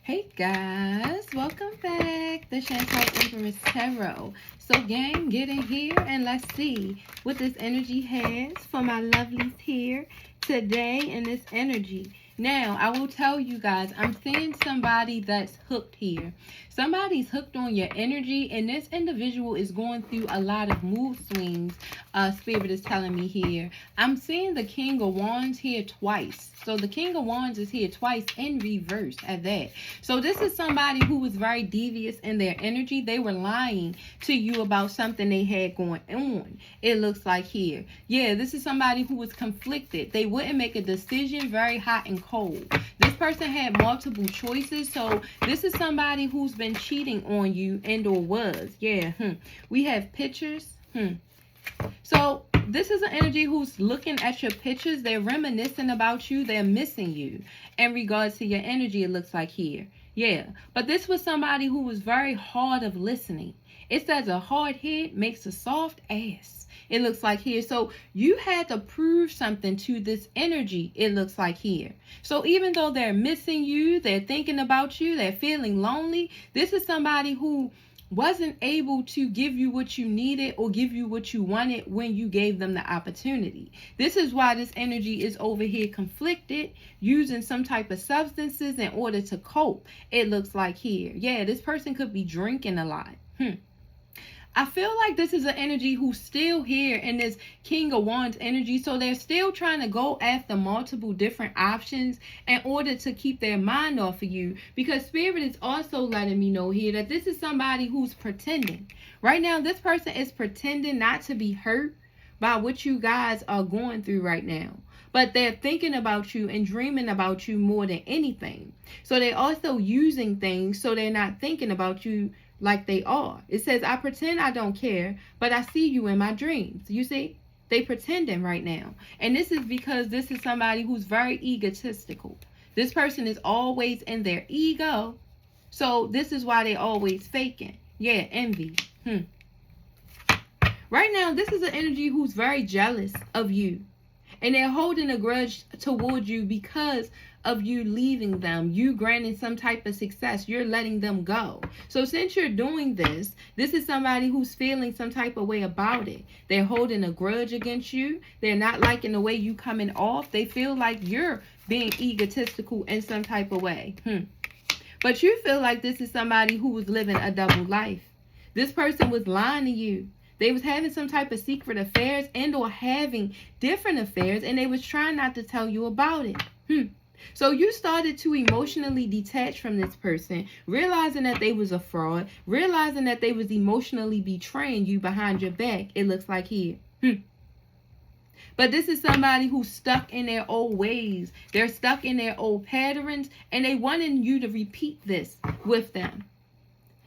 Hey guys, welcome back. The Shantai Empress Tarot. So gang, get in here and let's see what this energy has for my lovelies here today in this energy. Now, I will tell you guys, I'm seeing somebody that's hooked here. Somebody's hooked on your energy, and this individual is going through a lot of mood swings. Spirit is telling me here. I'm seeing the King of Wands here twice. So the King of Wands is here twice in reverse at that. So this is somebody who was very devious in their energy. They were lying to you about something they had going on. It looks like here. Yeah, this is somebody who was conflicted. They wouldn't make a decision, very hot and cold. This person had multiple choices. So this is somebody who's been cheating on you and or was. Yeah. We have pictures. So this is an energy who's looking at your pictures. They're reminiscing about you. They're missing you in regards to your energy, it looks like here. Yeah. But this was somebody who was very hard of listening. It says a hard head makes a soft ass. It looks like here. So you had to prove something to this energy, it looks like here. So even though they're missing you, they're thinking about you, they're feeling lonely, this is somebody who wasn't able to give you what you needed or give you what you wanted when you gave them the opportunity. This is why this energy is over here conflicted, using some type of substances in order to cope, it looks like here. Yeah, this person could be drinking a lot. I feel like this is an energy who's still here in this King of Wands energy. So they're still trying to go after multiple different options in order to keep their mind off of you. Because Spirit is also letting me know here that this is somebody who's pretending. Right now, this person is pretending not to be hurt by what you guys are going through right now. But they're thinking about you and dreaming about you more than anything. So they're also using things so they're not thinking about you like they are. It says, I pretend I don't care, but I see you in my dreams. You see? They pretending right now. And this is because this is somebody who's very egotistical. This person is always in their ego. So this is why they always faking. Yeah, envy. Right now, this is an energy who's very jealous of you. And they're holding a grudge towards you because of you leaving them, you granting some type of success, you're letting them go. So since you're doing this, this is somebody who's feeling some type of way about it. They're holding a grudge against you. They're not liking the way you coming off. They feel like you're being egotistical in some type of way. But you feel like this is somebody who was living a double life. This person was lying to you. They was having some type of secret affairs and or having different affairs, and they was trying not to tell you about it. So you started to emotionally detach from this person, realizing that they was a fraud, realizing that they was emotionally betraying you behind your back, it looks like here. But this is somebody who's stuck in their old ways. They're stuck in their old patterns, and they wanting you to repeat this with them.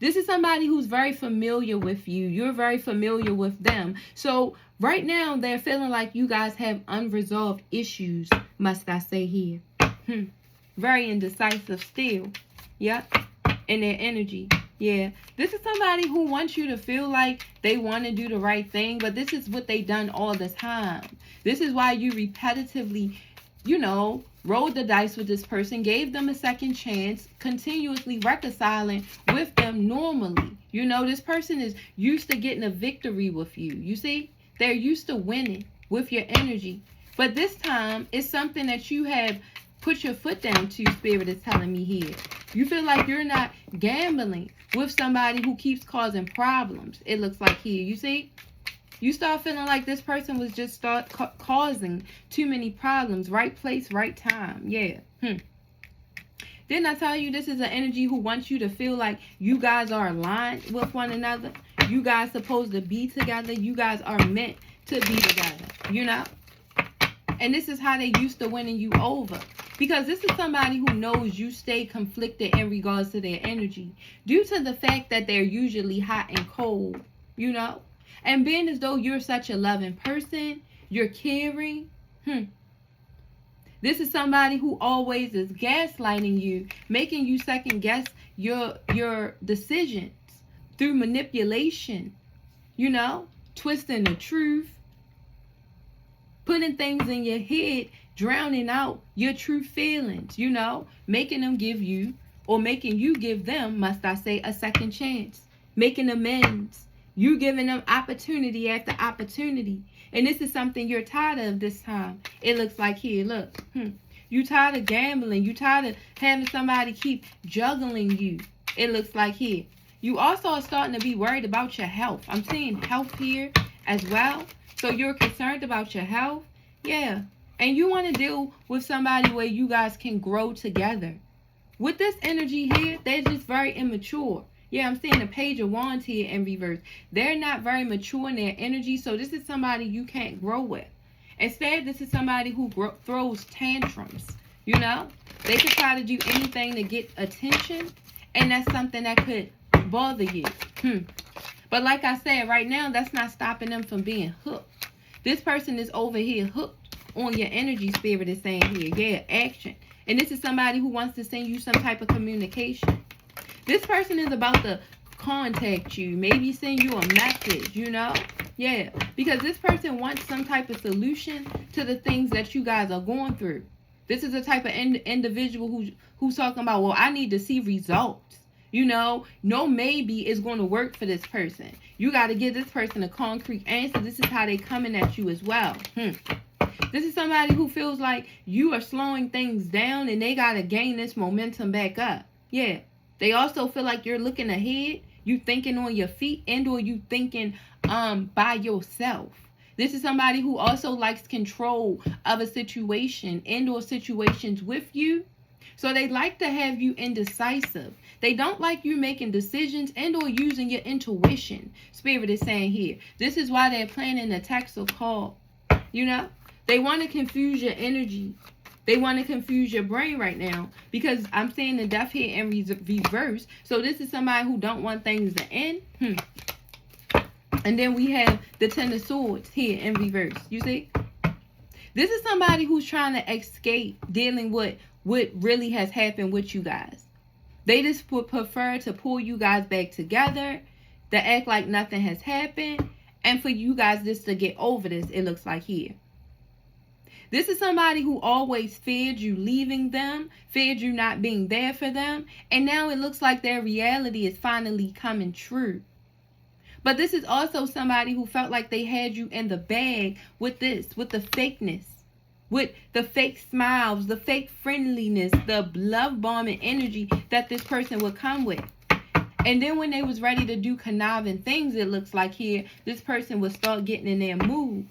This is somebody who's very familiar with you. You're very familiar with them. So right now, they're feeling like you guys have unresolved issues, must I say here. Very indecisive still. Yep. In their energy. Yeah. This is somebody who wants you to feel like they want to do the right thing, but this is what they done all the time. This is why you repetitively, rolled the dice with this person, gave them a second chance, continuously reconciling with them normally. This person is used to getting a victory with you. You see? They're used to winning with your energy. But this time, it's something that you have put your foot down to, Spirit is telling me here. You feel like you're not gambling with somebody who keeps causing problems. It looks like here. You see? You start feeling like this person was just causing too many problems. Right place, right time. Yeah. Didn't I tell you this is an energy who wants you to feel like you guys are aligned with one another? You guys supposed to be together. You guys are meant to be together. And this is how they used to winning you over. Because this is somebody who knows you stay conflicted in regards to their energy. Due to the fact that they're usually hot and cold, And being as though you're such a loving person, you're caring. This is somebody who always is gaslighting you, making you second guess your decisions through manipulation, twisting the truth, putting things in your head, drowning out your true feelings, making them give you or making you give them, must I say, a second chance, making amends. You giving them opportunity after opportunity. And this is something you're tired of this time. It looks like here, look. You tired of gambling. You tired of having somebody keep juggling you. It looks like here. You also are starting to be worried about your health. I'm seeing health here as well. So you're concerned about your health. Yeah. And you want to deal with somebody where you guys can grow together. With this energy here, they're just very immature. Yeah, I'm seeing the Page of Wands here in reverse. They're not very mature in their energy, so this is somebody you can't grow with. Instead, this is somebody who throws tantrums. You know, they could try to do anything to get attention, and that's something that could bother you. But like I said, right now, that's not stopping them from being hooked. This person is over here hooked on your energy, Spirit is saying here. Yeah, action. And this is somebody who wants to send you some type of communication. This person is about to contact you, maybe send you a message, you know? Yeah, because this person wants some type of solution to the things that you guys are going through. This is the type of individual who's talking about, well, I need to see results. You know, no maybe is going to work for this person. You got to give this person a concrete answer. This is how they coming at you as well. This is somebody who feels like you are slowing things down and they got to gain this momentum back up. Yeah. They also feel like you're looking ahead, you thinking on your feet, and or you thinking by yourself. This is somebody who also likes control of a situation and or situations with you. So they like to have you indecisive. They don't like you making decisions and or using your intuition. Spirit is saying here. This is why they're planning a text or call. You know, they want to confuse your energy. They want to confuse your brain right now because I'm seeing the Death here in reverse. So this is somebody who don't want things to end. And then we have the Ten of Swords here in reverse. You see? This is somebody who's trying to escape dealing with what really has happened with you guys. They just would prefer to pull you guys back together, to act like nothing has happened, and for you guys just to get over this, it looks like here. This is somebody who always feared you leaving them, feared you not being there for them, and now it looks like their reality is finally coming true. But this is also somebody who felt like they had you in the bag with this, with the fakeness, with the fake smiles, the fake friendliness, the love bombing energy that this person would come with. And then when they was ready to do conniving things, it looks like here, this person would start getting in their mood.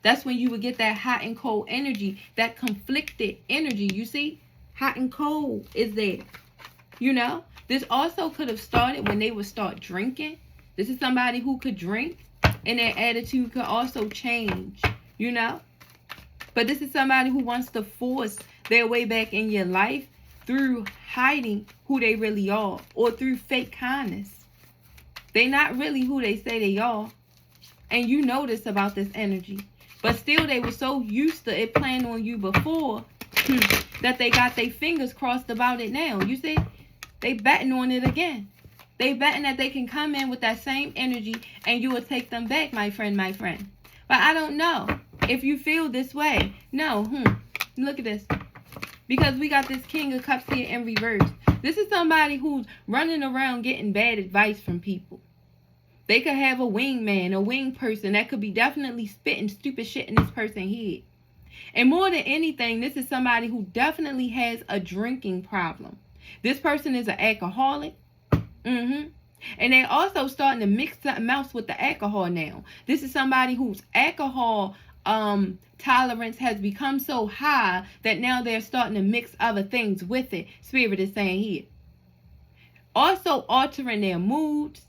That's when you would get that hot and cold energy, that conflicted energy. You see, hot and cold is there. You know, this also could have started when they would start drinking. This is somebody who could drink and their attitude could also change, you know. But this is somebody who wants to force their way back in your life through hiding who they really are or through fake kindness. They're not really who they say they are. And you know this about this energy. But still, they were so used to it playing on you before that they got their fingers crossed about it now. You see? They betting on it again. They betting that they can come in with that same energy and you will take them back, my friend, my friend. But I don't know if you feel this way. No. Look at this. Because we got this King of Cups here in reverse. This is somebody who's running around getting bad advice from people. They could have a wingman, a wing person that could be definitely spitting stupid shit in this person's head. And more than anything, this is somebody who definitely has a drinking problem. This person is an alcoholic. And they're also starting to mix something else with the alcohol now. This is somebody whose alcohol tolerance has become so high that now they're starting to mix other things with it. Spirit is saying here. Also altering their moods,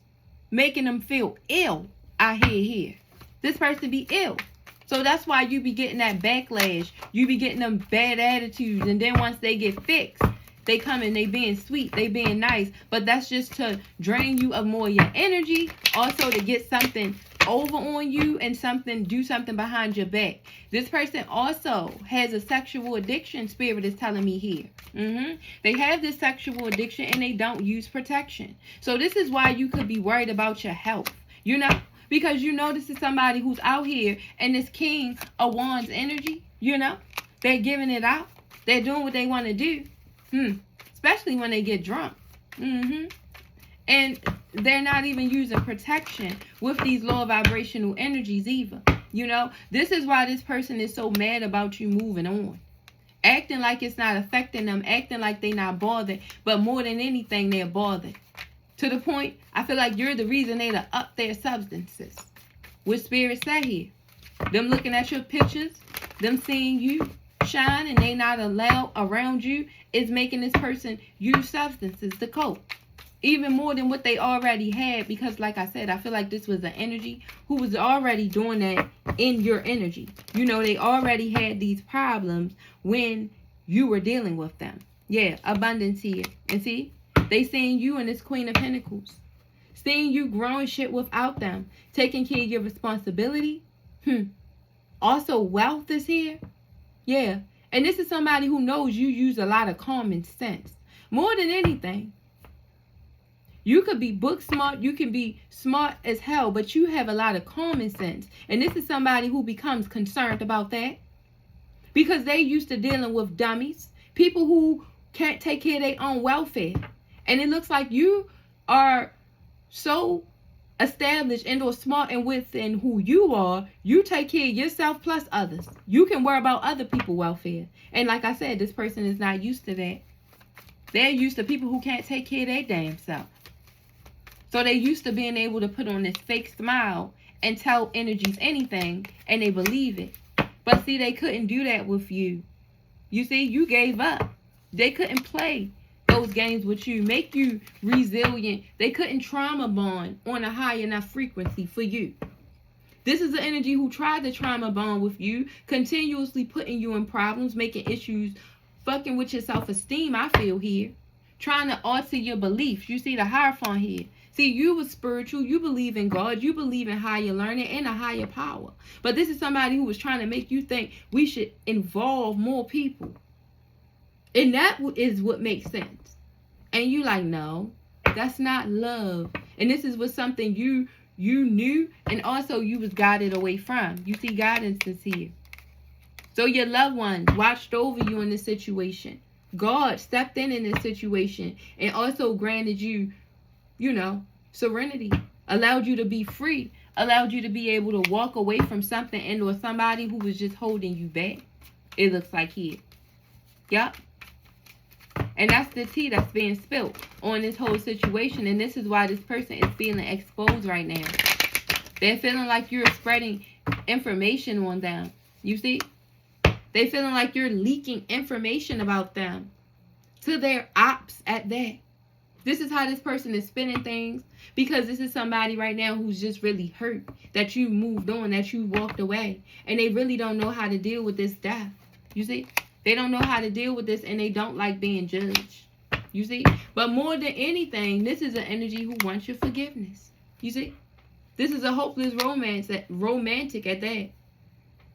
making them feel ill. I hear here. This person be ill. So that's why you be getting that backlash. You be getting them bad attitudes. And then once they get fixed, they come and they being sweet. They being nice. But that's just to drain you of more of your energy. Also to get something over on you and do something behind your back. This person also has a sexual addiction. Spirit is telling me here. They have this sexual addiction and they don't use protection. So this is why you could be worried about your health. You know? Because you know this is somebody who's out here and this King of Wands energy. You know? They're giving it out. They're doing what they want to do. especially when they get drunk. And they're not even using protection with these low vibrational energies either. You know, this is why this person is so mad about you moving on. Acting like it's not affecting them, acting like they're not bothered, but more than anything, they're bothered. To the point, I feel like you're the reason they to up their substances. What Spirit said here. Them looking at your pictures, them seeing you shine and they not allowed around you is making this person use substances to cope. Even more than what they already had, because like I said, I feel like this was an energy who was already doing that in your energy. You know, they already had these problems when you were dealing with them. Yeah, abundance here. And see, they seeing you in this Queen of Pentacles. Seeing you growing shit without them. Taking care of your responsibility. Also, wealth is here. Yeah. And this is somebody who knows you use a lot of common sense. More than anything. You could be book smart, you can be smart as hell, but you have a lot of common sense. And this is somebody who becomes concerned about that. Because they used to dealing with dummies. People who can't take care of their own welfare. And it looks like you are so established and or smart and within who you are, you take care of yourself plus others. You can worry about other people's welfare. And like I said, this person is not used to that. They're used to people who can't take care of their damn self. So they used to being able to put on this fake smile and tell energies anything and they believe it. But see, they couldn't do that with you. You see, you gave up. They couldn't play those games with you, make you resilient. They couldn't trauma bond on a high enough frequency for you. This is the energy who tried to trauma bond with you, continuously putting you in problems, making issues, fucking with your self-esteem, I feel here. Trying to alter your beliefs. You see the Hierophant here. See, you were spiritual. You believe in God. You believe in higher learning and a higher power. But this is somebody who was trying to make you think we should involve more people. And that is what makes sense. And you like, no, that's not love. And this is what something you knew and also you was guided away from. You see guidance is here. So your loved ones watched over you in this situation. God stepped in this situation and also granted you, you know, serenity, allowed you to be free, allowed you to be able to walk away from something and or somebody who was just holding you back. It looks like here. Yep. And that's the tea that's being spilled on this whole situation. And this is why this person is feeling exposed right now. They're feeling like you're spreading information on them. You see? They feeling like you're leaking information about them to their ops at that. This is how this person is spinning things, because this is somebody right now who's just really hurt that you moved on, that you walked away, and they really don't know how to deal with this death. You see? They don't know how to deal with this, and they don't like being judged. You see? But more than anything, this is an energy who wants your forgiveness. You see? This is a hopeless romantic at that.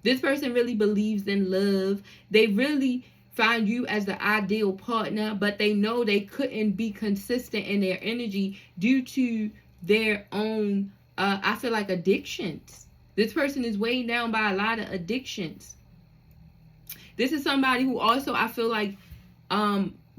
This person really believes in love. They really find you as the ideal partner, but they know they couldn't be consistent in their energy due to their own, I feel like, addictions. This person is weighed down by a lot of addictions. This is somebody who also, I feel like,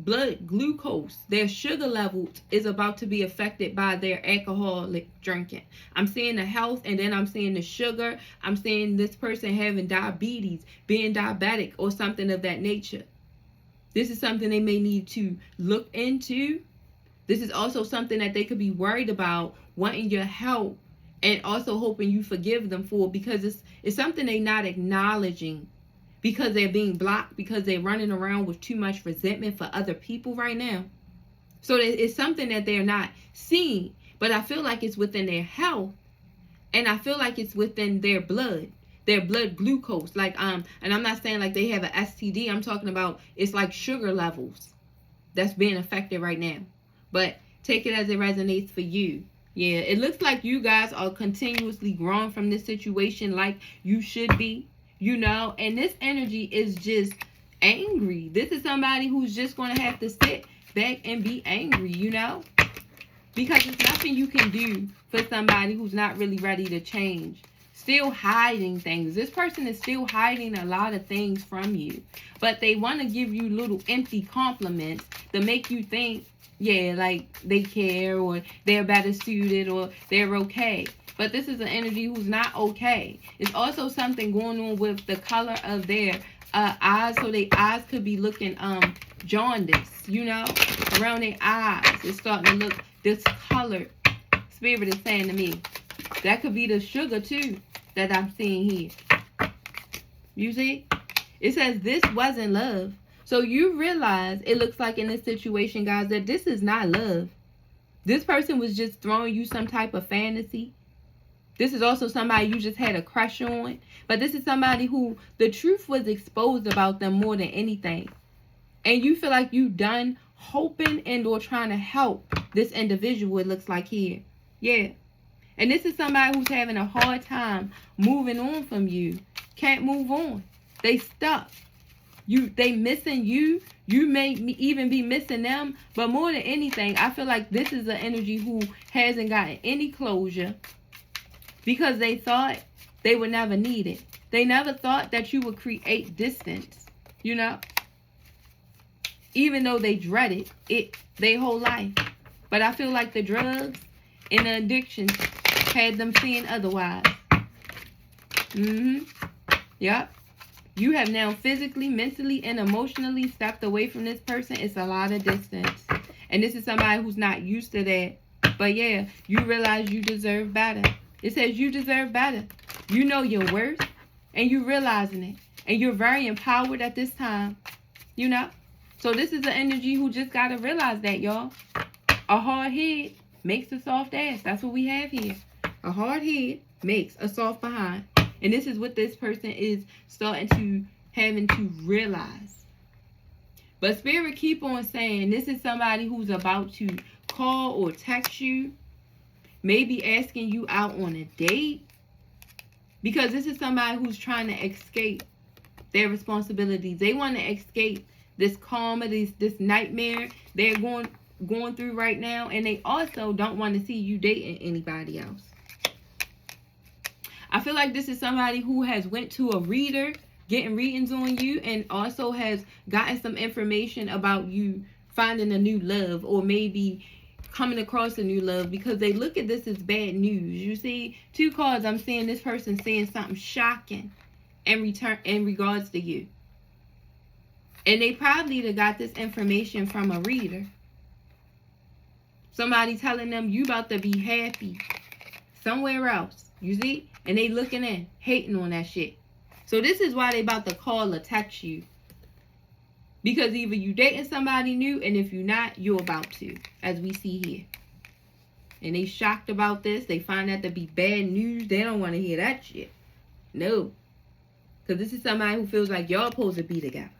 blood glucose, their sugar level is about to be affected by their alcoholic drinking. I'm seeing the health, and then I'm seeing the sugar. I'm seeing this person having diabetes, being diabetic or something of that nature. This is something they may need to look into. This is also something that they could be worried about, wanting your help and also hoping you forgive them for, because it's something they're not acknowledging. Because they're being blocked, because they're running around with too much resentment for other people right now. So it's something that they're not seeing. But I feel like it's within their health. And I feel like it's within their blood glucose. Like, and I'm not saying like they have an STD. I'm talking about it's like sugar levels that's being affected right now. But take it as it resonates for you. Yeah, it looks like you guys are continuously growing from this situation like you should be. You know, and this energy is just angry. This is somebody who's just going to have to sit back and be angry, you know, because there's nothing you can do for somebody who's not really ready to change. still hiding things. This person is still hiding a lot of things from you. But they want to give you little empty compliments to make you think, yeah, like they care or they're better suited or they're okay. But this is an energy who's not okay. It's also something going on with the color of their eyes. So their eyes could be looking jaundice, you know, around their eyes. It's starting to look discolored. Spirit is saying to me. That could be the sugar too that I'm seeing here. You see? It says this wasn't love. So you realize it looks like in this situation, guys, that this is not love. This person was just throwing you some type of fantasy. This is also somebody you just had a crush on. But this is somebody who the truth was exposed about them more than anything. And you feel like you done hoping and or trying to help this individual, it looks like here. Yeah. And this is somebody who's having a hard time moving on from you. Can't move on. They stuck. They missing you. You may even be missing them. But more than anything, I feel like this is an energy who hasn't gotten any closure because they thought they would never need it. They never thought that you would create distance, you know? Even though they dreaded it their whole life. But I feel like the drugs and the addiction had them seeing otherwise. Yep. You have now physically, mentally, and emotionally stepped away from this person. It's a lot of distance. And this is somebody who's not used to that. But yeah, you realize you deserve better. It says you deserve better. You know your worth. And you're realizing it. And you're very empowered at this time. You know? So this is the energy who just got to realize that, y'all. A hard head makes a soft ass. That's what we have here. A hard head makes a soft behind. And this is what this person is having to realize. But Spirit keep on saying this is somebody who's about to call or text you. Maybe asking you out on a date. Because this is somebody who's trying to escape their responsibilities. They want to escape this karma, this nightmare they're going through right now. And they also don't want to see you dating anybody else. I feel like this is somebody who has went to a reader, getting readings on you, and also has gotten some information about you finding a new love or maybe coming across a new love, because they look at this as bad news. You see, 2 cards, I'm seeing this person saying something shocking in regards to you. And they probably got this information from a reader. Somebody telling them you about to be happy somewhere else. You see? And they looking in, hating on that shit. So this is why they about to call or text you. Because either you dating somebody new, and if you're not, you're about to, as we see here. And they shocked about this. They find that to be bad news. They don't want to hear that shit. No. Because this is somebody who feels like y'all supposed to be together.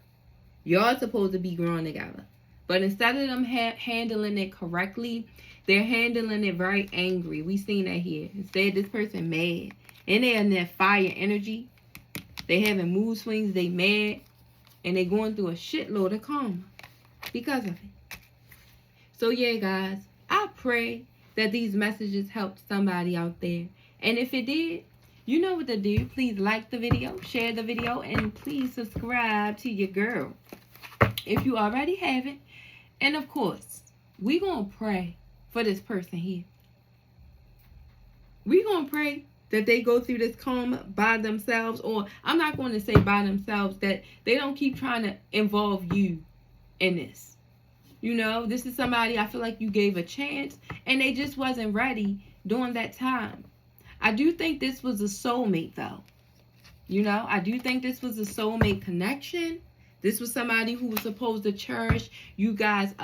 Y'all supposed to be growing together. But instead of them handling it correctly, they're handling it very angry. We seen that here. Instead, this person mad. And they're in that fire energy. They having mood swings. They mad. And they going through a shitload of karma because of it. So yeah, guys. I pray that these messages helped somebody out there. And if it did, you know what to do. Please like the video, share the video, and please subscribe to your girl if you already haven't. And of course, we're going to pray for this person here. We're going to pray that they go through this karma by themselves, or I'm not going to say by themselves, that they don't keep trying to involve you in this. You know, this is somebody I feel like you gave a chance and they just wasn't ready during that time. I do think this was a soulmate though. You know, I do think this was a soulmate connection. This was somebody who was supposed to cherish you guys'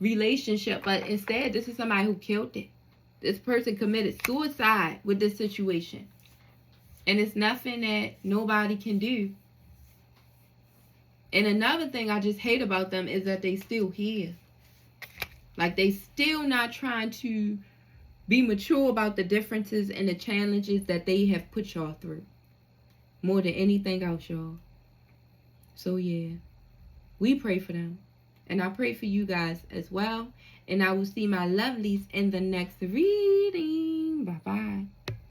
relationship, but instead this is somebody who killed it. This person committed suicide with this situation. And it's nothing that nobody can do. And another thing I just hate about them is that they still here. Like they still not trying to be mature about the differences and the challenges that they have put y'all through. More than anything else, y'all. So yeah, we pray for them. And I pray for you guys as well. And I will see my lovelies in the next reading. Bye-bye.